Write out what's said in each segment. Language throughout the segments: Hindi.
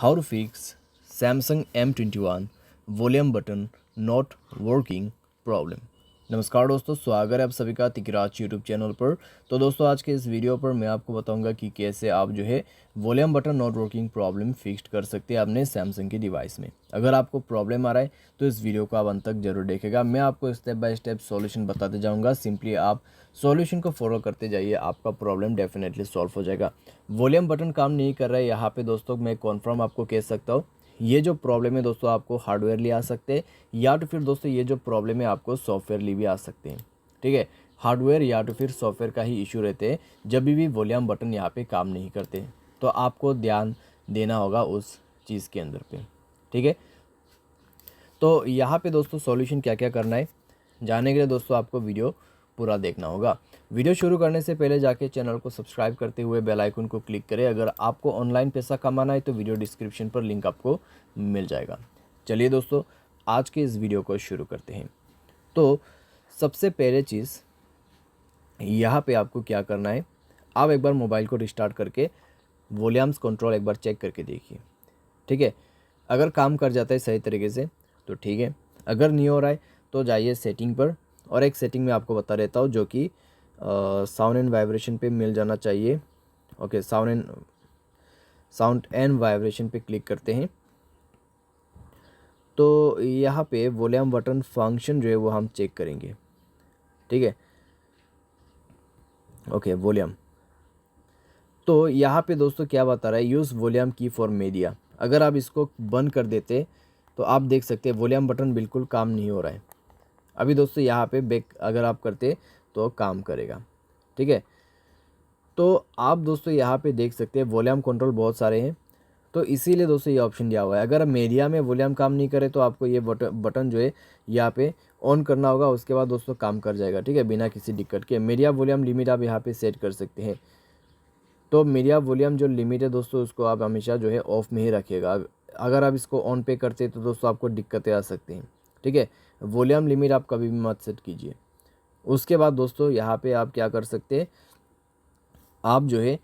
How to fix Samsung M21 volume button not working problem. नमस्कार दोस्तों, स्वागत है आप सभी का तिकराज यूट्यूब चैनल पर। तो दोस्तों आज के इस वीडियो पर मैं आपको बताऊंगा कि कैसे आप जो है volume button not working problem fix कर सकते हैं अपने सैमसंग के डिवाइस में। अगर आपको प्रॉब्लम आ रहा है तो इस वीडियो को आप अंत तक जरूर देखेगा। मैं आपको स्टेप बाय स्टेप सॉल्यूशन बताते जाऊँगा। सिंपली आप सॉल्यूशन को फॉलो करते जाइए, आपका प्रॉब्लम डेफिनेटली सॉल्व हो जाएगा। वॉल्यूम बटन काम नहीं कर रहा है यहाँ पे दोस्तों, मैं कॉन्फर्म आपको कह सकता हूँ ये जो प्रॉब्लम है दोस्तों आपको हार्डवेयरली आ सकते हैं, या तो फिर दोस्तों ये जो प्रॉब्लम है आपको सॉफ्टवेयरली भी आ सकते हैं। ठीक है, हार्डवेयर या तो फिर सॉफ्टवेयर का ही इशू रहते हैं जब भी वॉल्यूम बटन यहाँ पे काम नहीं करते, तो आपको ध्यान देना होगा उस चीज़ के अंदर पे। ठीक है, तो यहाँ पे दोस्तों सॉल्यूशन क्या क्या करना है जानने के लिए दोस्तों आपको वीडियो पूरा देखना होगा। वीडियो शुरू करने से पहले जाके चैनल को सब्सक्राइब करते हुए बेल आइकन को क्लिक करें। अगर आपको ऑनलाइन पैसा कमाना है तो वीडियो डिस्क्रिप्शन पर लिंक आपको मिल जाएगा। चलिए दोस्तों आज के इस वीडियो को शुरू करते हैं। तो सबसे पहले चीज़ यहाँ पे आपको क्या करना है, आप एक बार मोबाइल को रिस्टार्ट करके वॉल्यूम्स कंट्रोल एक बार चेक करके देखिए। ठीक है, अगर काम कर जाता है सही तरीके से तो ठीक है, अगर नहीं हो रहा है तो जाइए सेटिंग पर, और एक सेटिंग में आपको बता देता हूँ जो कि साउंड एंड वाइब्रेशन पे मिल जाना चाहिए। ओके, साउंड एंड वाइब्रेशन पे क्लिक करते हैं तो यहाँ पे वॉल्यूम बटन फंक्शन जो है वो हम चेक करेंगे। ठीक है, ओके वॉल्यूम, तो यहाँ पे दोस्तों क्या बता रहा है, यूज़ वॉल्यूम की फॉर मीडिया। अगर आप इसको बंद कर देते तो आप देख सकते हैं वॉल्यूम बटन बिल्कुल काम नहीं हो रहा है। अभी दोस्तों यहाँ पे बैक अगर आप करते तो काम करेगा। ठीक है, तो आप दोस्तों यहाँ पे देख सकते हैं वॉल्यूम कंट्रोल बहुत सारे हैं, तो इसीलिए दोस्तों ये ऑप्शन दिया हुआ है। अगर मीडिया में वॉल्यूम काम नहीं करे तो आपको ये बटन जो है यहाँ पे ऑन करना होगा, उसके बाद दोस्तों काम कर जाएगा। ठीक है, बिना किसी दिक्कत के। मीडिया वॉल्यूम लिमिट आप यहाँ पे सेट कर सकते हैं। तो मीडिया वॉल्यूम जो लिमिट है दोस्तों उसको आप हमेशा जो है ऑफ में ही रखिएगा। अगर आप इसको ऑन पे करते तो दोस्तों आपको दिक्कतें आ सकती हैं। ठीक है, वॉल्यूम लिमिट आप कभी भी मत सेट कीजिए। उसके बाद दोस्तों यहाँ पे आप क्या कर सकते हैं, आप जो है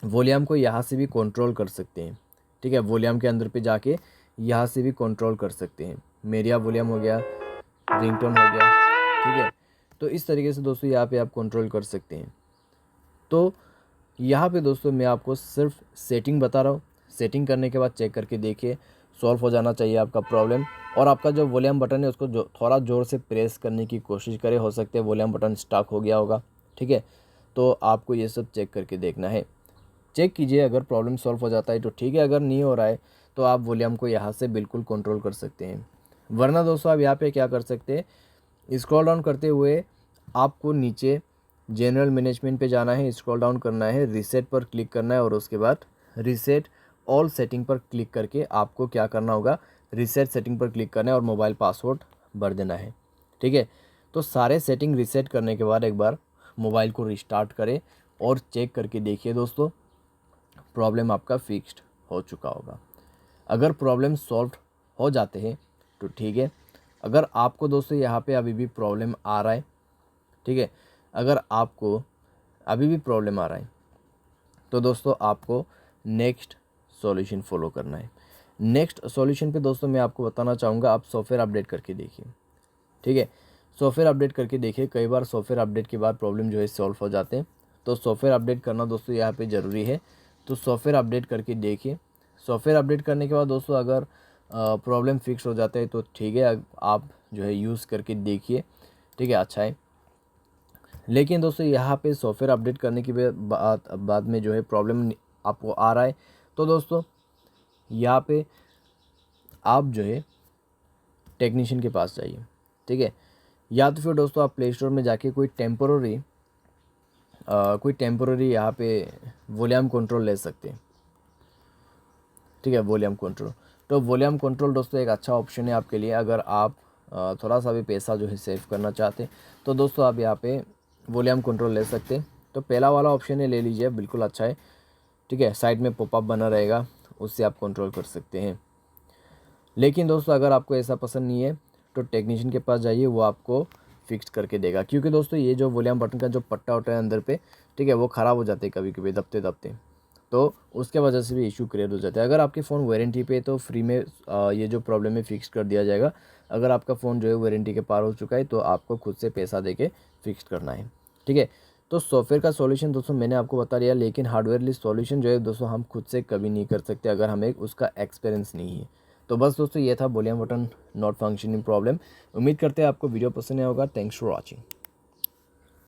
वॉल्यूम को यहाँ से भी कंट्रोल कर सकते हैं। ठीक है, वॉल्यूम के अंदर पे जाके यहाँ से भी कंट्रोल कर सकते हैं। मीडिया वॉल्यूम हो गया, रिंगटोन हो गया। ठीक है, तो इस तरीके से दोस्तों यहाँ पे आप कंट्रोल कर सकते हैं। तो यहाँ पे दोस्तों मैं आपको सिर्फ सेटिंग बता रहा हूँ। सेटिंग करने के बाद चेक करके देखिए, सॉल्व हो जाना चाहिए आपका प्रॉब्लम। और आपका जो वॉल्यूम बटन है उसको थोड़ा ज़ोर से प्रेस करने की कोशिश करें, हो सकता है वॉल्यूम बटन स्टक हो गया होगा। ठीक है, तो आपको ये सब चेक करके देखना है। चेक कीजिए, अगर प्रॉब्लम सॉल्व हो जाता है तो ठीक है, अगर नहीं हो रहा है तो आप वॉल्यूम को यहाँ से बिल्कुल कंट्रोल कर सकते हैं। वरना दोस्तों आप यहाँ पे क्या कर सकते हैं, स्क्रॉल डाउन करते हुए आपको नीचे जनरल मैनेजमेंट पे जाना है, स्क्रॉल डाउन करना है, रीसेट पर क्लिक करना है, और उसके बाद रीसेट ऑल सेटिंग पर क्लिक करके आपको क्या करना होगा, रीसेट सेटिंग पर क्लिक करना है और मोबाइल पासवर्ड भर देना है। ठीक है, तो सारे सेटिंग रीसेट करने के बाद एक बार मोबाइल को रिस्टार्ट करें और चेक करके देखिए दोस्तों प्रॉब्लम आपका फिक्स्ड हो चुका होगा। अगर प्रॉब्लम सॉल्व हो जाते हैं तो ठीक है। अगर आपको दोस्तों यहाँ पे अभी भी प्रॉब्लम आ रहा है, ठीक है, अगर आपको अभी भी प्रॉब्लम आ रहा है तो दोस्तों आपको नेक्स्ट सॉल्यूशन फॉलो करना है। नेक्स्ट सॉल्यूशन पे दोस्तों मैं आपको बताना चाहूँगा, आप सॉफ्टवेयर अपडेट करके देखिए। ठीक है, सॉफ्टवेयर अपडेट करके देखिए। कई बार सॉफ्टवेयर अपडेट के बाद प्रॉब्लम जो है सॉल्व हो जाते हैं, तो सॉफ्टवेयर अपडेट करना दोस्तों यहाँ पे ज़रूरी है। तो सॉफ्टवेयर अपडेट करके देखिए। सॉफ्टवेयर अपडेट करने के बाद दोस्तों अगर प्रॉब्लम फिक्स हो जाता है तो ठीक है, आप जो है यूज़ करके देखिए। ठीक है, अच्छा है। लेकिन दोस्तों यहाँ पे सॉफ्टवेयर अपडेट करने के बाद में जो है प्रॉब्लम आपको आ रहा है तो दोस्तों यहाँ पे आप जो है टेक्नीशियन के पास जाइए। ठीक है, या तो फिर दोस्तों आप प्ले स्टोर में जाके कोई टेम्पोररी यहाँ पे वॉल्यूम कंट्रोल ले सकते हैं। ठीक है, वॉल्यूम कंट्रोल, तो वॉल्यूम कंट्रोल दोस्तों एक अच्छा ऑप्शन है आपके लिए। अगर आप थोड़ा सा भी पैसा जो है सेव करना चाहते हैं तो दोस्तों आप यहाँ पे वॉल्यूम कंट्रोल ले सकते हैं। तो पहला वाला ऑप्शन है, ले लीजिए, बिल्कुल अच्छा है। ठीक है, साइड में पॉपअप बना रहेगा, उससे आप कंट्रोल कर सकते हैं। लेकिन दोस्तों अगर आपको ऐसा पसंद नहीं है तो टेक्नीशियन के पास जाइए, वो आपको फिक्स करके देगा। क्योंकि दोस्तों ये जो वॉल्यूम बटन का जो पट्टा होता है अंदर पे, ठीक है, वो ख़राब हो जाते हैं कभी कभी दबते दबते। तो उसके वजह से भी इशू क्रिएट हो जाता है। अगर आपके फ़ोन वारंटी पे तो फ्री में ये जो प्रॉब्लम है फिक्स कर दिया जाएगा। अगर आपका फ़ोन जो है वारंटी के पार हो चुका है तो आपको खुद से पैसा देके फिक्स करना है, ठीक है। तो सॉफ्टवेयर का सॉल्यूशन दोस्तों मैंने आपको बता दिया, लेकिन हार्डवेयर लिस्ट सॉल्यूशन जो है दोस्तों हम खुद से कभी नहीं कर सकते अगर हमें उसका एक्सपीरियंस नहीं है। तो बस दोस्तों ये था volume button not functioning problem. उम्मीद करते हैं आपको वीडियो पसंद आया होगा। Thanks for watching.